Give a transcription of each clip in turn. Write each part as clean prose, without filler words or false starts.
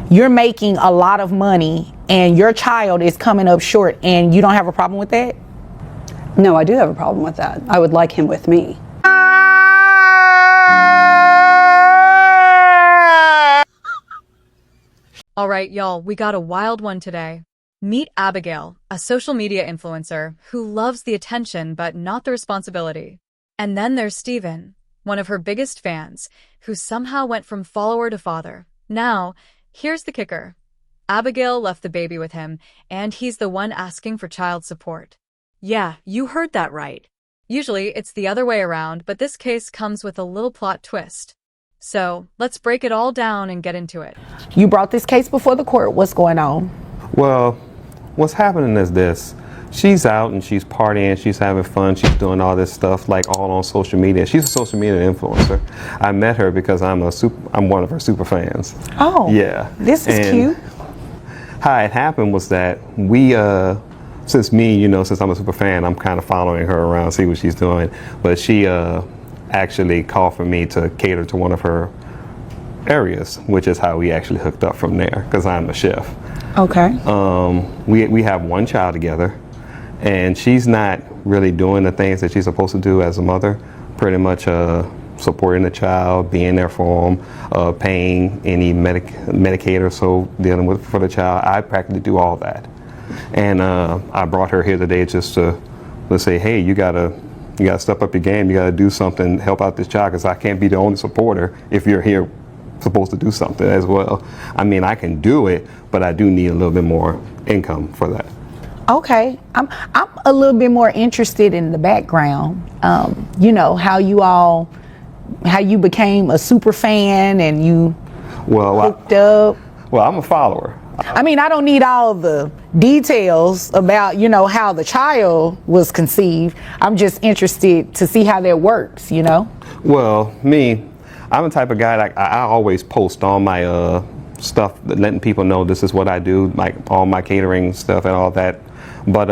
you're making a lot of money and your child is coming up short, and you don't have a problem with that? No, I do have a problem with that. I would like him with me. All right, y'all, we got a wild one today. Meet Abigail, a social media influencer who loves the attention but not the responsibility. And then there's Steven, one of her biggest fans, who somehow went from follower to father. Now, here's the kicker. Abigail left the baby with him, and he's the one asking for child support. Yeah, you heard that right. Usually, it's the other way around, but this case comes with a little plot twist. So, let's break it all down and get into it. You brought this case before the court. What's going on? Well, what's happening is this. She's out and she's partying, she's having fun, she's doing all this stuff like all on social media. She's a social media influencer. I met her because I'm one of her super fans. Oh, yeah. This is cute. How it happened was that we, since I'm a super fan, I'm kind of following her around, see what she's doing. But she actually called for me to cater to one of her areas, which is how we actually hooked up from there, because I'm a chef. Okay. We have one child together, and she's not really doing the things that she's supposed to do as a mother. Pretty much supporting the child, being there for him, paying any Medicaid or so, dealing with for the child. I practically do all that. And I brought her here today just to, let's say, hey, you gotta step up your game. You gotta do something, help out this child, because I can't be the only supporter if you're here supposed to do something as well. I mean, I can do it, but I do need a little bit more income for that. Okay, I'm a little bit more interested in the background. How you became a super fan and you hooked up. Well, I'm a follower. I mean, I don't need all the details about, how the child was conceived. I'm just interested to see how that works, Well, I'm the type of guy that I always post all my stuff, letting people know this is what I do, like all my catering stuff and all that. But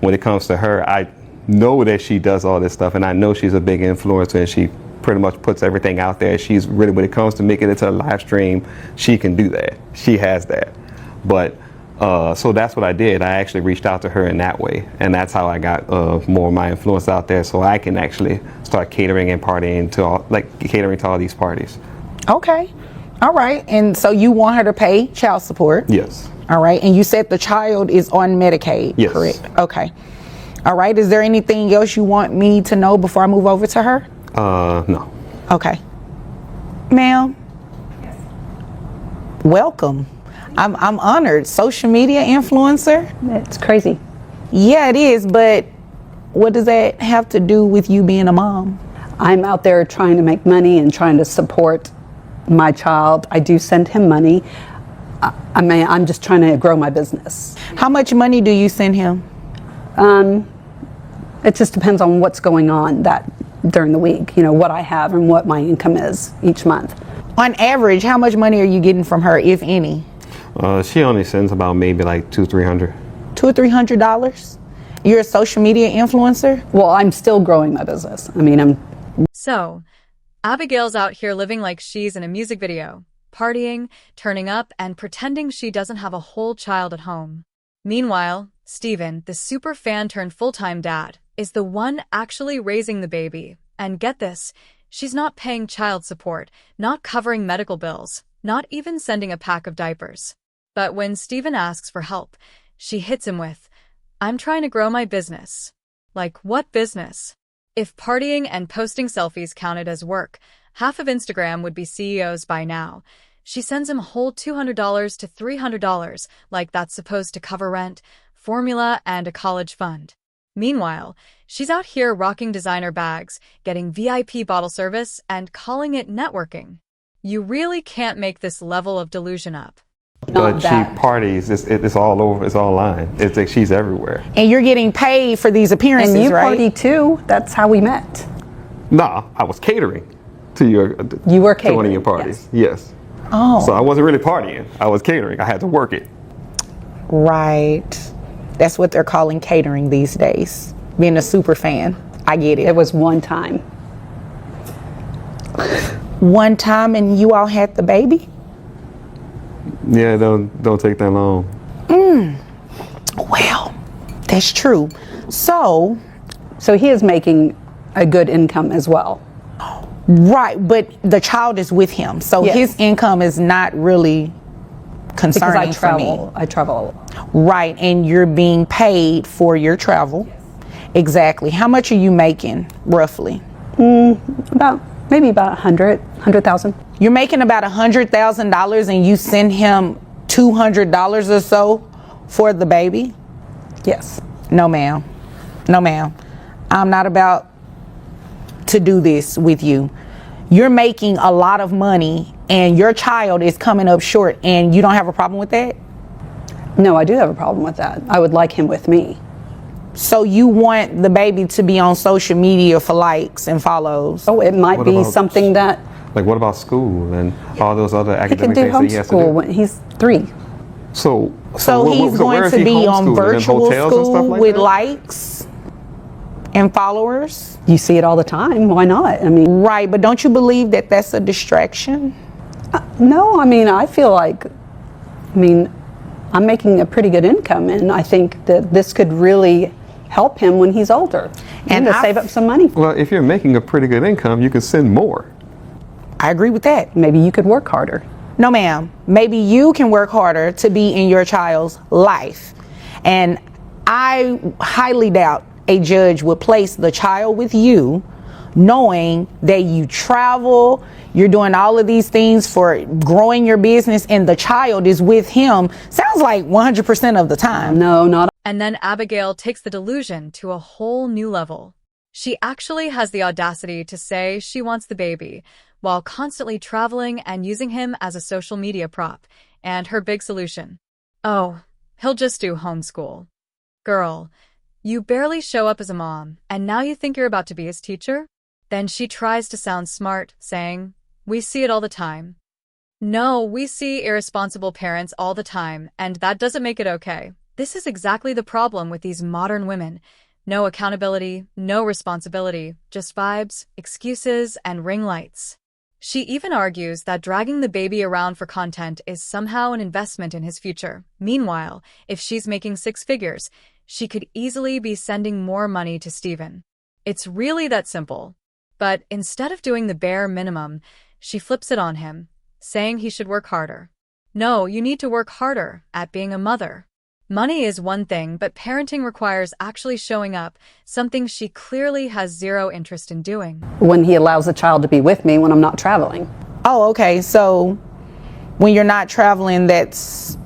when it comes to her, I know that she does all this stuff, and I know she's a big influencer, and she pretty much puts everything out there. She's really, when it comes to making it to a live stream, she can do that. She has that. But so that's what I did. I actually reached out to her in that way, and that's how I got more of my influence out there, so I can actually start catering and partying catering to all these parties. Okay. All right. And so you want her to pay child support? Yes. All right. And you said the child is on Medicaid, yes. Correct? Okay. All right. Is there anything else you want me to know before I move over to her? No. Okay. Ma'am? Yes. Welcome. I'm honored. Social media influencer? It's crazy. Yeah, it is, but what does that have to do with you being a mom? I'm out there trying to make money and trying to support my child. I do send him money. I'm just trying to grow my business. How much money do you send him? It just depends on what's going on during the week, what I have and what my income is each month. On average, how much money are you getting from her, if any? She only sends about maybe like $200-300. $200 or $300? You're a social media influencer? Well, I'm still growing my business. So, Abigail's out here living like she's in a music video, partying, turning up, and pretending she doesn't have a whole child at home. Meanwhile, Steven, the super fan turned full-time dad, is the one actually raising the baby. And get this, she's not paying child support, not covering medical bills, not even sending a pack of diapers. But when Steven asks for help, she hits him with, "I'm trying to grow my business." Like, what business? If partying and posting selfies counted as work, half of Instagram would be CEOs by now. She sends him a whole $200 to $300, like that's supposed to cover rent, formula, and a college fund. Meanwhile, she's out here rocking designer bags, getting VIP bottle service, and calling it networking. You really can't make this level of delusion up. But she parties, it's all over, it's all online. It's like she's everywhere. And you're getting paid for these appearances, and you right? party too. That's how we met. Nah, I was catering to You were catering, to one of your parties. Yes. Oh. So I wasn't really partying. I was catering. I had to work it. Right. That's what they're calling catering these days. Being a super fan. I get it. It was one time. One time and you all had the baby? Yeah, don't take that long. Well, that's true. So he is making a good income as well. right, but the child is with him, so Yes. his income is not really Because concerning for me. I travel. Right, and you're being paid for your travel. Exactly. How much are you making roughly? Maybe about 100,000. You're making about $100,000 and you send him $200 or so for the baby? Yes. No, ma'am. No, ma'am. I'm not about to do this with you. You're making a lot of money and your child is coming up short, and you don't have a problem with that? No, I do have a problem with that. I would like him with me. So you want the baby to be on social media for likes and follows? Oh, it might What be about- something that Like, what about school and all those other he academic could do things that he has to homeschool do? when he's 3. So where he's is going to he be on homeschooled? In virtual hotels and stuff school like with that? likes and followers? You see it all the time. Why not? I mean, Right, but don't you believe that that's a distraction? no, I mean, I feel like, I'm making a pretty good income, and I think that this could really help him when he's older and to I- save up some money. Well, if you're making a pretty good income, you can send more. I agree with that. Maybe you could work harder. No, ma'am. Maybe you can work harder to be in your child's life. And I highly doubt a judge would place the child with you knowing that you travel, you're doing all of these things for growing your business, and the child is with him. Sounds like 100% of the time. No, not And then Abigail takes the delusion to a whole new level. She actually has the audacity to say she wants the baby, while constantly traveling and using him as a social media prop. And her big solution: oh, he'll just do homeschool. Girl, you barely show up as a mom, and now you think you're about to be his teacher? Then she tries to sound smart, saying, "We see it all the time." No, we see irresponsible parents all the time, and that doesn't make it okay. This is exactly the problem with these modern women. No accountability, no responsibility, just vibes, excuses, and ring lights. She even argues that dragging the baby around for content is somehow an investment in his future. Meanwhile, if she's making 6 figures, she could easily be sending more money to Steven. It's really that simple. But instead of doing the bare minimum, she flips it on him, saying he should work harder. No, you need to work harder at being a mother. Money is one thing, but parenting requires actually showing up, something she clearly has zero interest in doing. when he allows the child to be with me when I'm not traveling. Oh, okay. So when you're not traveling, that's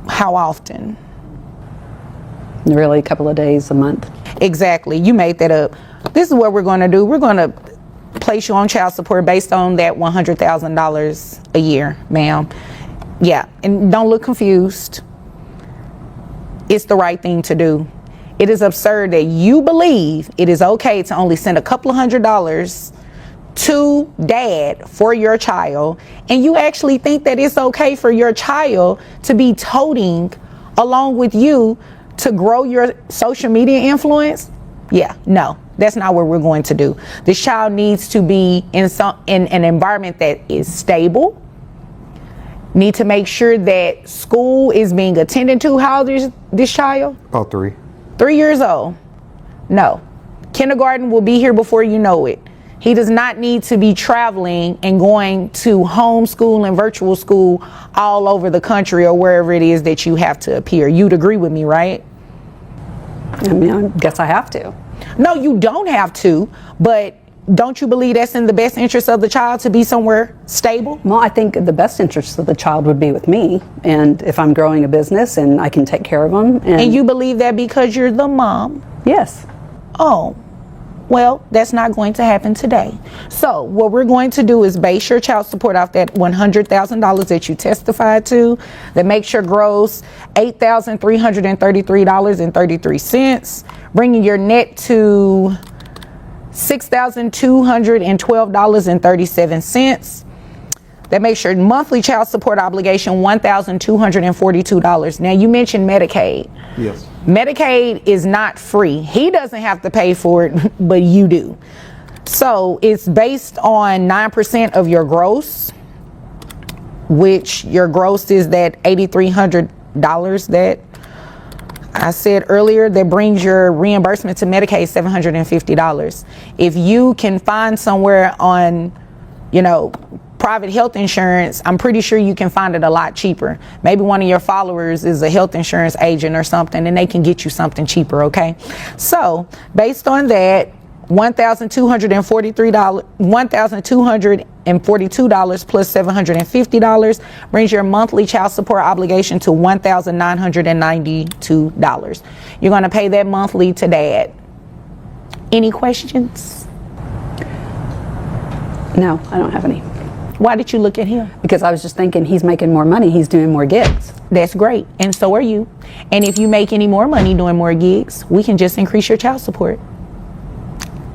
how often? Really, a couple of days a month. Exactly. You made that up. This is what we're going to do. We're going to place you on child support based on that $100,000 a year, ma'am. Yeah. And don't look confused. It's the right thing to do. It is absurd that you believe it is okay to only send a couple of $100s to dad for your child, and you actually think that it's okay for your child to be toting along with you to grow your social media influence. Yeah, no, that's not what we're going to do. This child needs to be in an environment that is stable. Need to make sure that school is being attended to. How old is this child? About 3. 3 years old. No. Kindergarten will be here before you know it. He does not need to be traveling and going to homeschool and virtual school all over the country or wherever it is that you have to appear. You'd agree with me, right? I guess I have to. No, you don't have to, but don't you believe that's in the best interest of the child to be somewhere stable? Well, I think the best interest of the child would be with me, and if I'm growing a business and I can take care of them. And you believe that because you're the mom? Yes. Oh, well, that's not going to happen today. So what we're going to do is base your child support off that $100,000 that you testified to, that makes your gross $8,333.33, bringing your net to $6,212.37. That makes your monthly child support obligation $1,242. Now, you mentioned Medicaid. Yes. Medicaid is not free. He doesn't have to pay for it, but you do. So it's based on 9% of your gross. which your gross is that $8,300 that I said earlier, that brings your reimbursement to Medicaid $750. If you can find somewhere on, private health insurance, I'm pretty sure you can find it a lot cheaper. Maybe one of your followers is a health insurance agent or something, and they can get you something cheaper, okay? So, based on that, $1,242 plus $750 brings your monthly child support obligation to $1,992. You're going to pay that monthly to dad. Any questions? No, I don't have any. Why did you look at him? Because I was just thinking he's making more money. He's doing more gigs. That's great. And so are you. And if you make any more money doing more gigs, we can just increase your child support.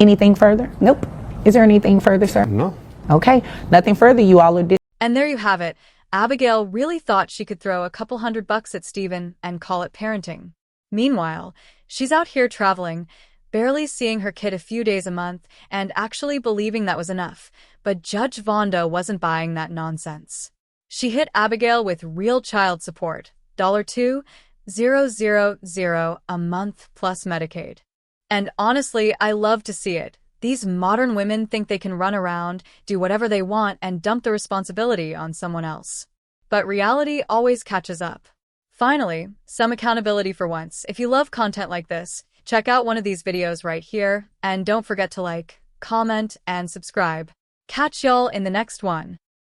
Anything further? Nope. Is there anything further, sir? No. Okay. Nothing further. You all are And there you have it. Abigail really thought she could throw a couple $100 at Steven and call it parenting. Meanwhile, she's out here traveling, barely seeing her kid a few days a month, and actually believing that was enough. But Judge Vonda wasn't buying that nonsense. She hit Abigail with real child support, $2,000 a month plus Medicaid. And honestly, I love to see it. These modern women think they can run around, do whatever they want, and dump the responsibility on someone else. But reality always catches up. Finally, some accountability for once. If you love content like this, check out one of these videos right here, and don't forget to like, comment, and subscribe. Catch y'all in the next one.